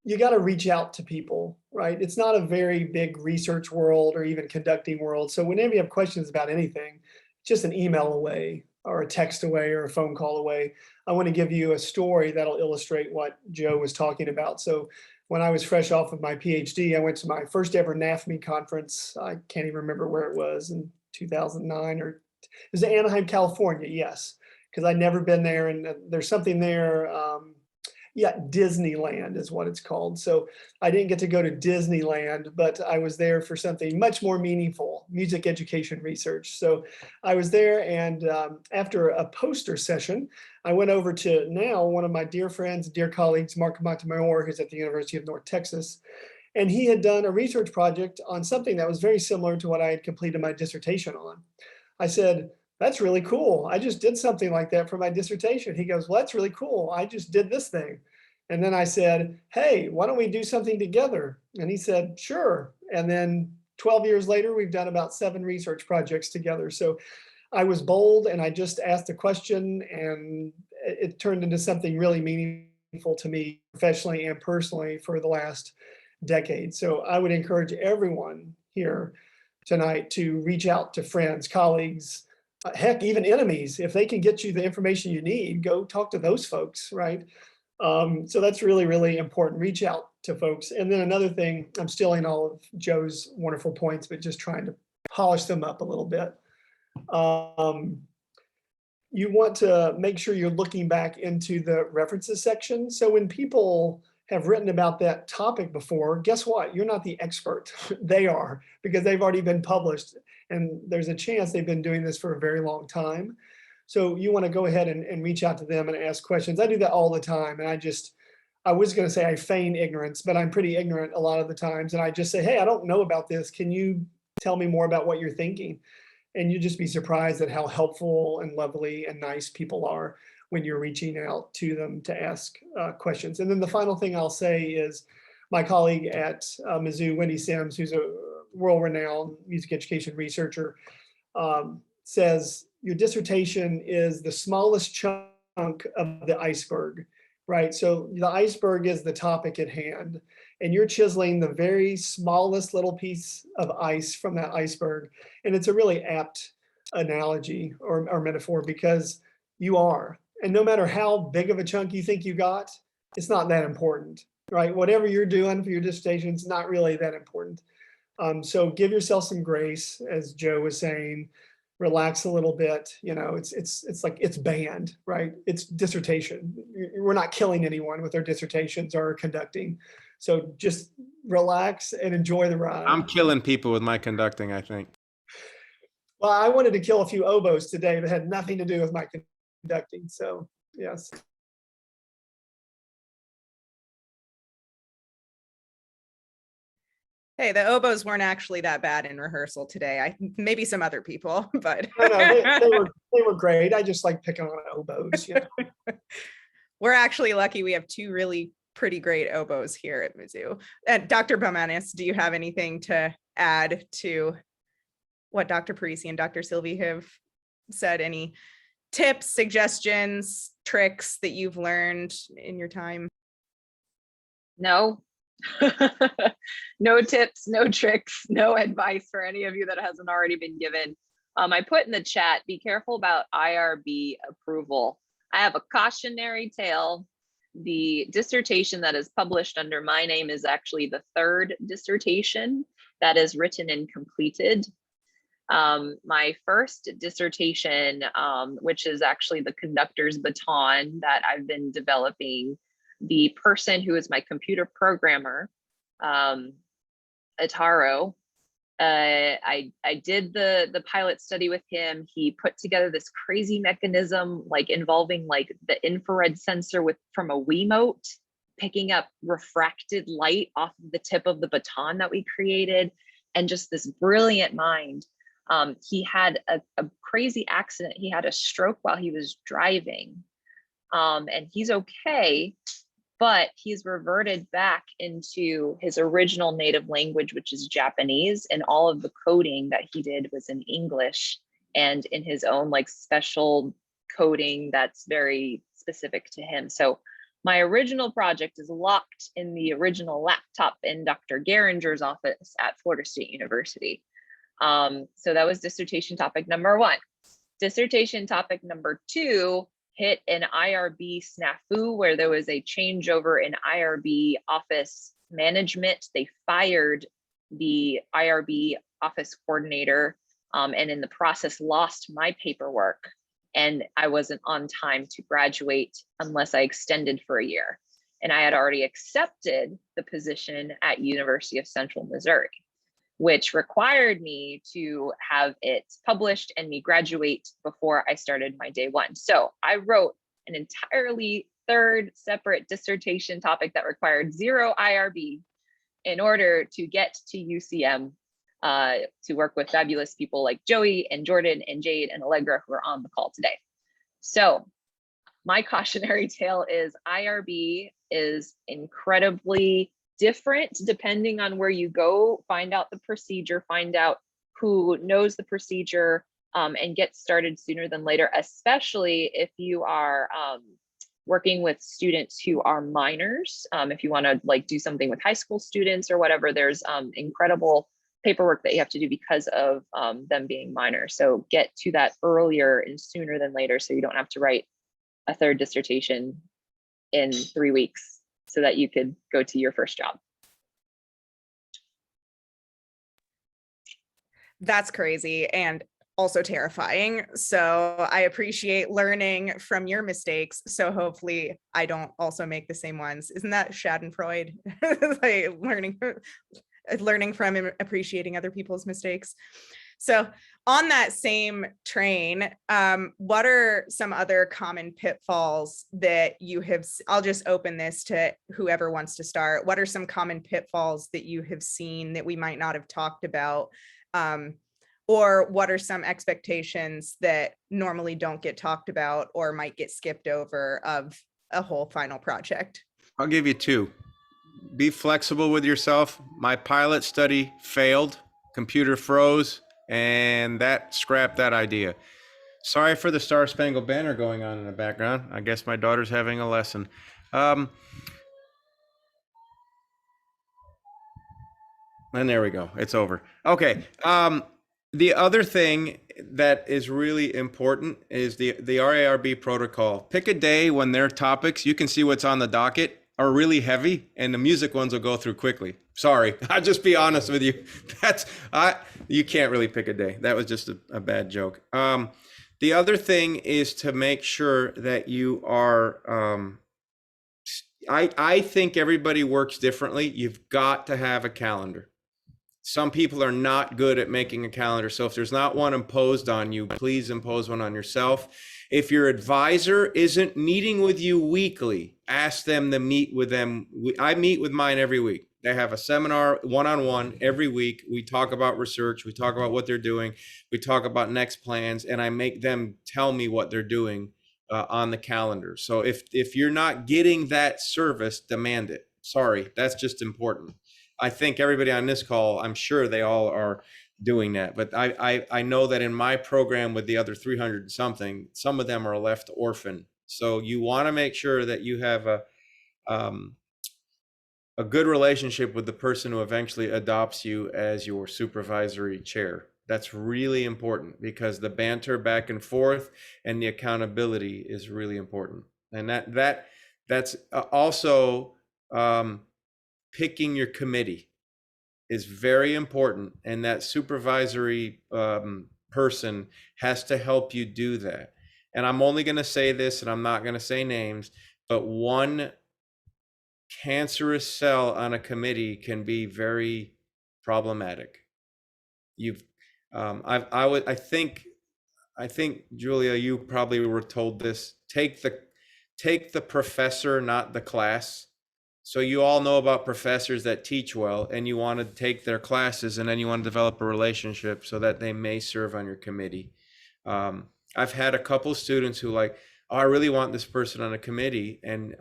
You got to reach out to people, right? It's not a very big research world or even conducting world. So whenever you have questions about anything, just an email away or a text away or a phone call away. I want to give you a story that'll illustrate what Joe was talking about. So when I was fresh off of my PhD, I went to my first ever NAFME conference. I can't even remember where it was, in 2009, or it was in Anaheim, California. Yes, because I'd never been there, and there's something there. Disneyland is what it's called. So I didn't get to go to Disneyland, but I was there for something much more meaningful, music education research. So I was there, and after a poster session, I went over to now one of my dear friends, dear colleagues, Mark Montemayor, who's at the University of North Texas. And he had done a research project on something that was very similar to what I had completed my dissertation on. I said, that's really cool. I just did something like that for my dissertation. He goes, well, that's really cool. I just did this thing. And then I said, hey, why don't we do something together? And he said, sure. And then 12 years later, we've done about 7 research projects together. So I was bold and I just asked a question, and it turned into something really meaningful to me professionally and personally for the last decade. So I would encourage everyone here tonight to reach out to friends, colleagues, heck, even enemies. If they can get you the information you need, go talk to those folks, right? So that's really, really important. Reach out to folks. And then another thing, I'm stealing all of Joe's wonderful points, but just trying to polish them up a little bit. You want to make sure you're looking back into the references section. So when people have written about that topic before, guess what? You're not the expert. They are, because they've already been published. And there's a chance they've been doing this for a very long time. So you want to go ahead and reach out to them and ask questions. I do that all the time. And I was going to say I feign ignorance, but I'm pretty ignorant a lot of the times. And I just say, hey, I don't know about this. Can you tell me more about what you're thinking? And you'd just be surprised at how helpful and lovely and nice people are when you're reaching out to them to ask questions. And then the final thing I'll say is my colleague at Mizzou, Wendy Sims, who's a world-renowned music education researcher, says your dissertation is the smallest chunk of the iceberg. right? So the iceberg is the topic at hand, and you're chiseling the very smallest little piece of ice from that iceberg. And it's a really apt analogy or metaphor, because you are. And no matter how big of a chunk you think you got, it's not that important, right? Whatever you're doing for your dissertation is not really that important. So give yourself some grace, as Joe was saying. Relax a little bit. You know, it's like it's banned, right? It's dissertation. We're not killing anyone with our dissertations or conducting. So just relax and enjoy the ride. I'm killing people with my conducting, I think. Well, I wanted to kill a few oboes today that had nothing to do with my conducting. So yes. Hey, the oboes weren't actually that bad in rehearsal today. Maybe some other people, but No, they were great. I just like picking on oboes. You know? We're actually lucky we have two really pretty great oboes here at Mizzou. And Dr. Bomanis, do you have anything to add to what Dr. Parisi and Dr. Silvi have said? Any tips, suggestions, tricks that you've learned in your time? No. No tips, no tricks, no advice for any of you that hasn't already been given. I put in the chat, be careful about IRB approval. I have a cautionary tale. The dissertation that is published under my name is actually the third dissertation that is written and completed. My first dissertation, which is actually the conductor's baton that I've been developing, the person who is my computer programmer, Ataro, I did the pilot study with him. He put together this crazy mechanism, like involving like the infrared sensor from a Wiimote, picking up refracted light off of the tip of the baton that we created, and just this brilliant mind. He had a crazy accident. He had a stroke while he was driving, and he's okay, but he's reverted back into his original native language, which is Japanese, and all of the coding that he did was in English and in his own like special coding that's very specific to him. So my original project is locked in the original laptop in Dr. Geringer's office at Florida State University. So that was dissertation topic number 1. Dissertation topic number 2 hit an IRB snafu where there was a changeover in IRB office management. They fired the IRB office coordinator, and in the process lost my paperwork. And I wasn't on time to graduate unless I extended for a year. And I had already accepted the position at University of Central Missouri, which required me to have it published and me graduate before I started my day 1. So I wrote an entirely third separate dissertation topic that required 0 IRB in order to get to UCM to work with fabulous people like Joey and Jordan and Jade and Allegra who are on the call today. So my cautionary tale is IRB is incredibly different depending on where you go. Find out the procedure, find out who knows the procedure, and get started sooner than later, especially if you are working with students who are minors. If you want to like do something with high school students or whatever, there's incredible paperwork that you have to do because of them being minors. So get to that earlier and sooner than later, so you don't have to write a third dissertation in 3 weeks so that you could go to your first job. That's crazy and also terrifying. So I appreciate learning from your mistakes. So hopefully I don't also make the same ones. Isn't that Schadenfreude? Like learning from and appreciating other people's mistakes. So on that same train, what are some other common pitfalls that you have? I'll just open this to whoever wants to start. What are some common pitfalls that you have seen that we might not have talked about? Or what are some expectations that normally don't get talked about or might get skipped over of a whole final project? I'll give you 2. Be flexible with yourself. My pilot study failed, computer froze, and that scrapped that idea. Sorry for the Star Spangled Banner going on in the background. I guess my daughter's having a lesson. And there we go. It's over. Okay. The other thing that is really important is the RARB protocol. Pick a day when their topics, you can see what's on the docket, are really heavy, and the music ones will go through quickly. Sorry, I'll just be honest with you. You can't really pick a day. That was just a bad joke. The other thing is to make sure that you are, I think everybody works differently. You've got to have a calendar. Some people are not good at making a calendar. So if there's not one imposed on you, please impose one on yourself. If your advisor isn't meeting with you weekly, ask them to meet with them. I meet with mine every week. They have a seminar one-on-one every week. We talk about research. We talk about what they're doing. We talk about next plans, and I make them tell me what they're doing on the calendar. So if you're not getting that service, demand it. Sorry, that's just important. I think everybody on this call, I'm sure they all are doing that. But I know that in my program with the other 300 and something, some of them are left orphan. So you want to make sure that you have a good relationship with the person who eventually adopts you as your supervisory chair. That's really important because the banter back and forth and the accountability is really important. And that's also picking your committee is very important, and that supervisory person has to help you do that. And I'm only going to say this, and I'm not going to say names, but one cancerous cell on a committee can be very problematic. I think Julia, you probably were told this. Take the professor, not the class. So you all know about professors that teach well, and you want to take their classes, and then you want to develop a relationship so that they may serve on your committee. I've had a couple students who oh, I really want this person on a committee, and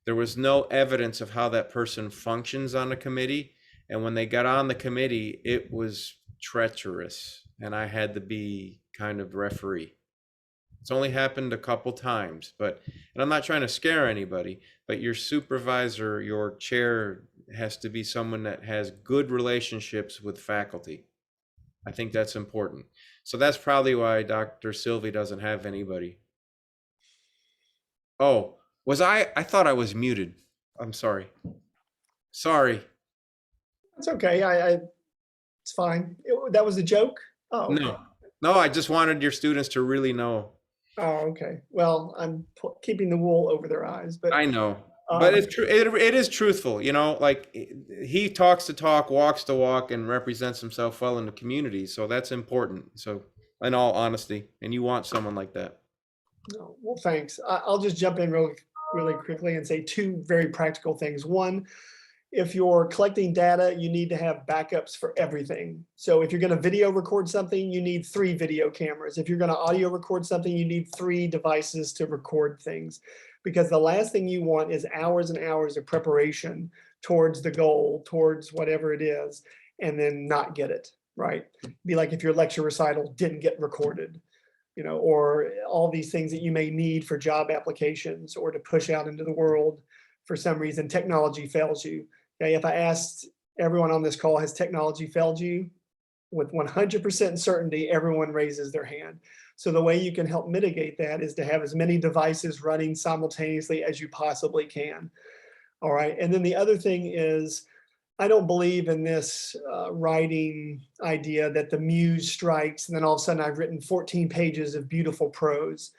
there was no evidence of how that person functions on a committee. And when they got on the committee, it was treacherous, and I had to be kind of referee. It's only happened a couple times, and I'm not trying to scare anybody, but your supervisor, your chair has to be someone that has good relationships with faculty. I think that's important. So that's probably why Dr. Silvi doesn't have anybody. Oh, I thought I was muted. I'm sorry. Sorry. It's okay. It's fine. That was a joke? Oh, okay. No, I just wanted your students to really know. Oh, okay. Well, I'm keeping the wool over their eyes, but I know, but it's true. It is truthful, he talks the talk, walks the walk, and represents himself well in the community. So that's important. So in all honesty, and you want someone like that. No, well, thanks. I'll just jump in really quickly and say two very practical things. One, if you're collecting data, you need to have backups for everything. So if you're going to video record something, you need 3 video cameras. If you're going to audio record something, you need 3 devices to record things. Because the last thing you want is hours and hours of preparation towards the goal, towards whatever it is, and then not get it, right? Be like if your lecture recital didn't get recorded, or all these things that you may need for job applications or to push out into the world. For some reason, technology fails you. Okay, if I asked everyone on this call, has technology failed you? With 100% certainty, everyone raises their hand. So the way you can help mitigate that is to have as many devices running simultaneously as you possibly can. All right, and then the other thing is, I don't believe in this writing idea that the muse strikes and then all of a sudden I've written 14 pages of beautiful prose.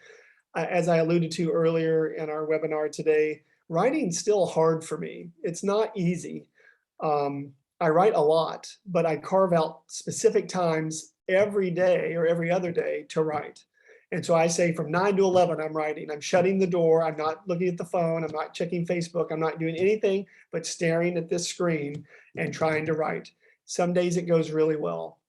As I alluded to earlier in our webinar today, writing's still hard for me. It's not easy. I write a lot, but I carve out specific times every day or every other day to write. And so I say from 9 to 11, I'm writing. I'm shutting the door. I'm not looking at the phone. I'm not checking Facebook. I'm not doing anything but staring at this screen and trying to write. Some days it goes really well.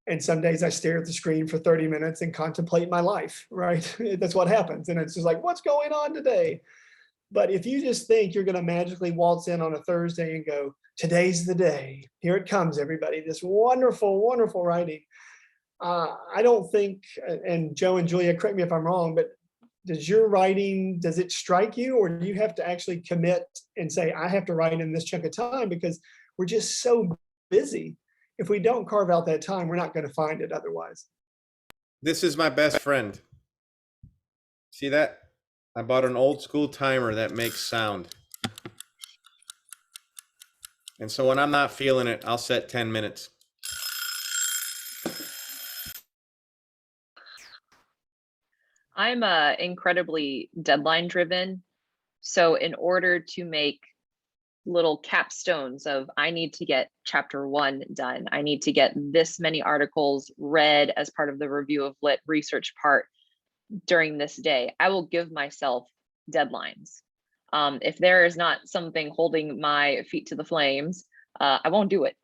And some days I stare at the screen for 30 minutes and contemplate my life, right? That's what happens. And it's just like, what's going on today? But if you just think you're going to magically waltz in on a Thursday and go, today's the day, here it comes, everybody, this wonderful, wonderful writing. I don't think, and Joe and Julia, correct me if I'm wrong, but does your writing, does it strike you, or do you have to actually commit and say, I have to write in this chunk of time because we're just so busy? If we don't carve out that time, we're not going to find it otherwise. This is my best friend. See that? I bought an old school timer that makes sound. And so when I'm not feeling it, I'll set 10 minutes. I'm incredibly deadline driven. So in order to make little capstones of, I need to get chapter 1 done, I need to get this many articles read as part of the review of lit research part during this day, I will give myself deadlines. If there is not something holding my feet to the flames, I won't do it.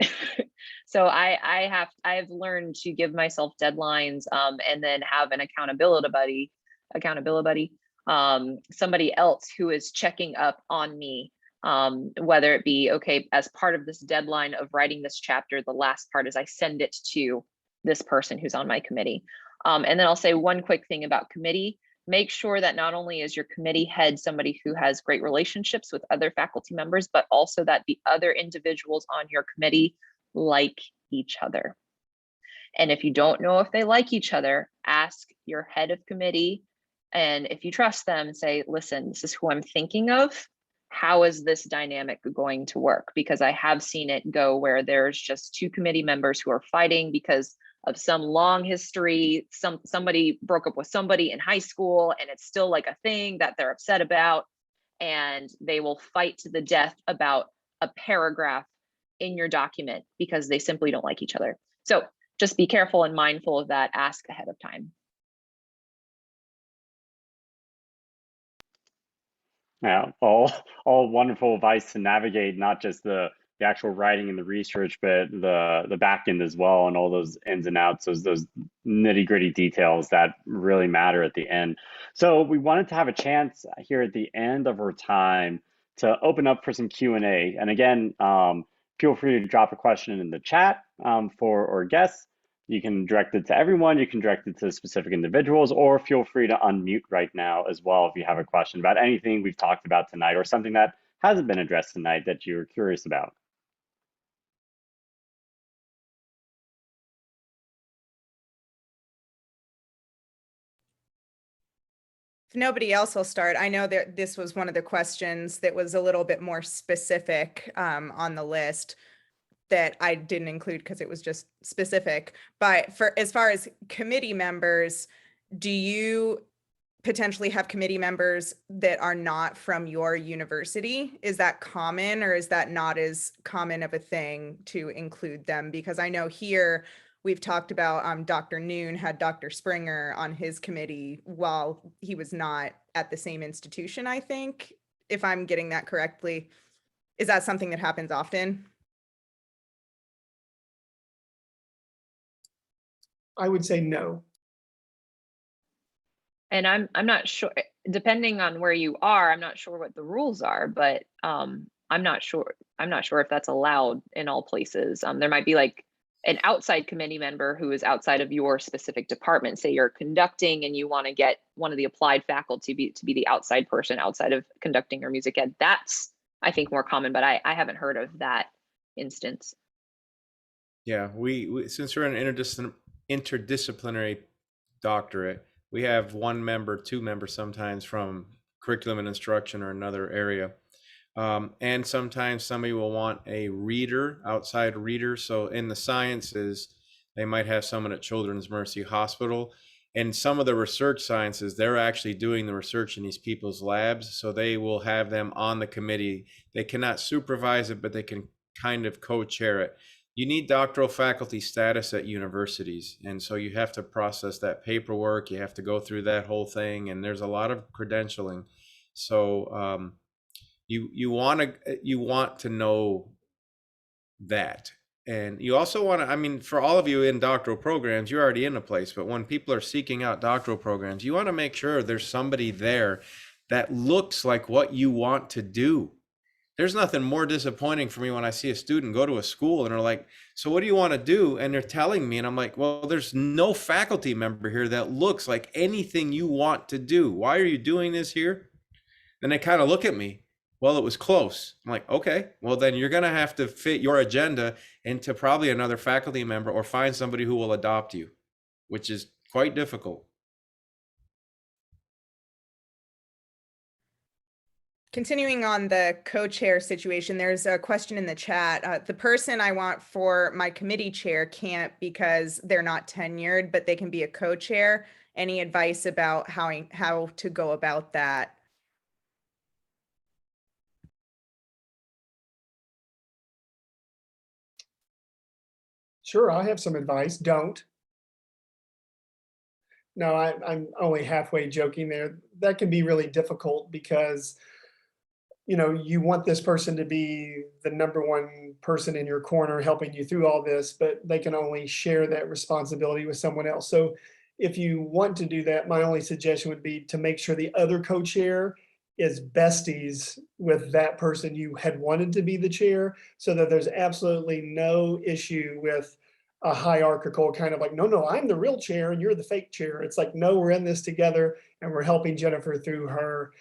So I've learned to give myself deadlines, and then have an accountability buddy, somebody else who is checking up on me, whether it be, okay, as part of this deadline of writing this chapter, the last part is I send it to this person who's on my committee. And then I'll say one quick thing about committee. Make sure that not only is your committee head somebody who has great relationships with other faculty members, but also that the other individuals on your committee like each other. And if you don't know if they like each other, ask your head of committee. And if you trust them, say, listen, this is who I'm thinking of. How is this dynamic going to work? Because I have seen it go where there's just 2 committee members who are fighting because of some long history. Somebody broke up with somebody in high school and it's still like a thing that they're upset about. And they will fight to the death about a paragraph in your document because they simply don't like each other. So just be careful and mindful of that. Ask ahead of time. Yeah, all wonderful advice to navigate not just the actual writing and the research, but the back end as well, and all those ins and outs, those nitty gritty details that really matter at the end. So we wanted to have a chance here at the end of our time to open up for some Q&A. And again, feel free to drop a question in the chat for our guests. You can direct it to everyone, you can direct it to specific individuals, or feel free to unmute right now as well if you have a question about anything we've talked about tonight or something that hasn't been addressed tonight that you're curious about. If nobody else will start, I know that this was one of the questions that was a little bit more specific on the list that I didn't include because it was just specific. But for as far as committee members, do you potentially have committee members that are not from your university? Is that common, or is that not as common of a thing to include them? Because I know here we've talked about Dr. Noon had Dr. Springer on his committee while he was not at the same institution, I think, if I'm getting that correctly. Is that something that happens often? I would say no. And I'm not sure, depending on where you are, I'm not sure what the rules are, but I'm not sure if that's allowed in all places. There might be like an outside committee member who is outside of your specific department. Say you're conducting and you want to get one of the applied faculty to be the outside person outside of conducting or music ed. That's, I think, more common, but I haven't heard of that instance. Yeah, we since we're an interdisciplinary doctorate, we have 1 member, 2 members sometimes from curriculum and instruction or another area. And sometimes somebody will want a reader, outside reader. So in the sciences, they might have someone at Children's Mercy Hospital. And some of the research sciences, they're actually doing the research in these people's labs. So they will have them on the committee. They cannot supervise it, but they can kind of co-chair it. You need doctoral faculty status at universities. And so you have to process that paperwork. You have to go through that whole thing. And there's a lot of credentialing. So you want to know that. And you also want to, I mean, for all of you in doctoral programs, you're already in a place, but when people are seeking out doctoral programs, you want to make sure there's somebody there that looks like what you want to do. There's nothing more disappointing for me when I see a student go to a school and they're like, so what do you want to do? And they're telling me, and I'm like, well, there's no faculty member here that looks like anything you want to do. Why are you doing this here? Then they kind of look at me. Well, it was close. I'm like, okay, well, then you're going to have to fit your agenda into probably another faculty member or find somebody who will adopt you, which is quite difficult. Continuing on the co-chair situation, there's a question in the chat. The person I want for my committee chair can't because they're not tenured, but they can be a co-chair. Any advice about how to go about that? Sure, I have some advice. Don't. No, I'm only halfway joking there. That can be really difficult because, you know, you want this person to be the number one person in your corner helping you through all this, but they can only share that responsibility with someone else. So if you want to do that, my only suggestion would be to make sure the other co-chair is besties with that person you had wanted to be the chair, so that there's absolutely no issue with a hierarchical kind of like, no, I'm the real chair and you're the fake chair. It's like, no, we're in this together and we're helping Jennifer through her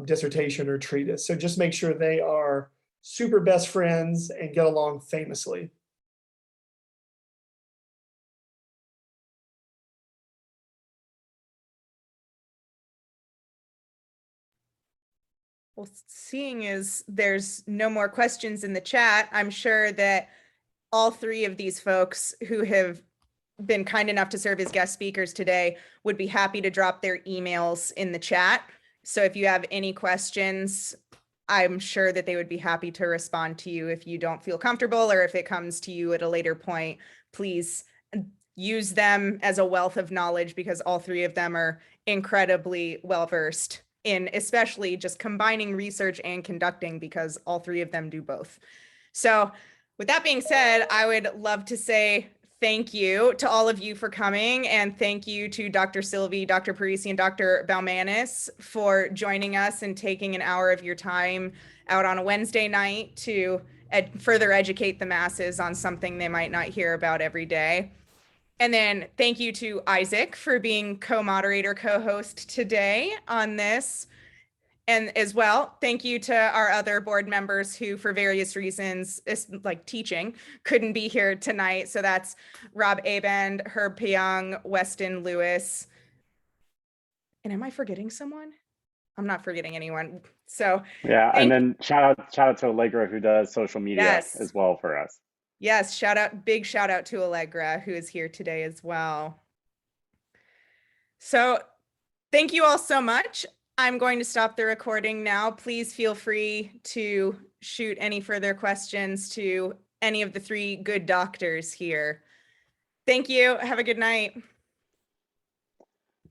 dissertation or treatise. So just make sure they are super best friends and get along famously. Well, seeing as there's no more questions in the chat, I'm sure that all three of these folks who have been kind enough to serve as guest speakers today would be happy to drop their emails in the chat. So if you have any questions, I'm sure that they would be happy to respond to you. If you don't feel comfortable or if it comes to you at a later point, please use them as a wealth of knowledge, because all three of them are incredibly well-versed in especially just combining research and conducting, because all three of them do both. So with that being said, I would love to say thank you to all of you for coming, and thank you to Dr. Silvi, Dr. Parisi, and Dr. Baumanis for joining us and taking an hour of your time out on a Wednesday night to further educate the masses on something they might not hear about every day. And then thank you to Isaac for being co-moderator, co-host today on this. And as well, thank you to our other board members who, for various reasons, like teaching, couldn't be here tonight. So that's Rob Abend, Herb Pyong, Weston Lewis. And am I forgetting someone? I'm not forgetting anyone. So yeah, and then shout out to Allegra, who does social media as well for us. Yes, big shout out to Allegra, who is here today as well. So thank you all so much. I'm going to stop the recording now. Please feel free to shoot any further questions to any of the three good doctors here. Thank you. Have a good night.